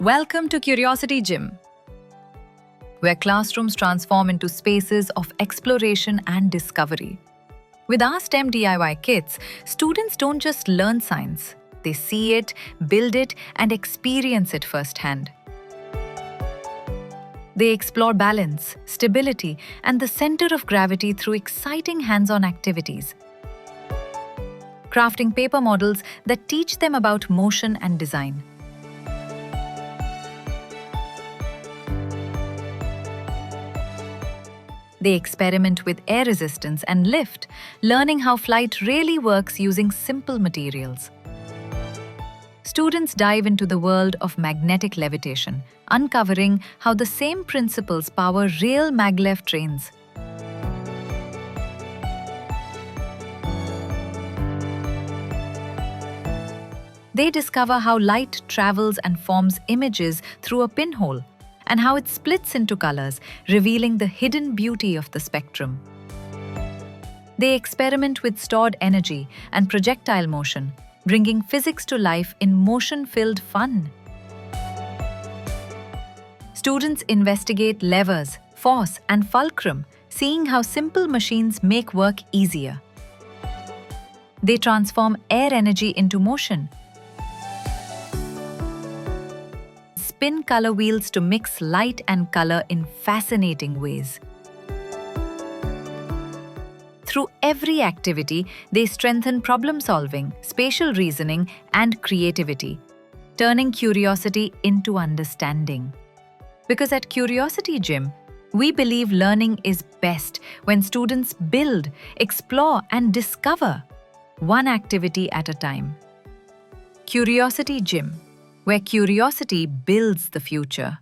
Welcome to Curiosity Gym, where classrooms transform into spaces of exploration and discovery. With our STEM DIY kits, students don't just learn science, they see it, build it, and experience it firsthand. They explore balance, stability, and the center of gravity through exciting hands-on activities, crafting paper models that teach them about motion and design. They experiment with air resistance and lift, learning how flight really works using simple materials. Students dive into the world of magnetic levitation, uncovering how the same principles power real maglev trains. They discover how light travels and forms images through a pinhole, and how it splits into colors, revealing the hidden beauty of the spectrum. They experiment with stored energy and projectile motion, bringing physics to life in motion-filled fun. Students investigate levers, force, and fulcrum, seeing how simple machines make work easier. They transform air energy into motion, spin color wheels to mix light and color in fascinating ways. Through every activity, they strengthen problem-solving, spatial reasoning, and creativity, turning curiosity into understanding. Because at Curiosity Gym, we believe learning is best when students build, explore, and discover, one activity at a time. Curiosity Gym, where curiosity builds the future.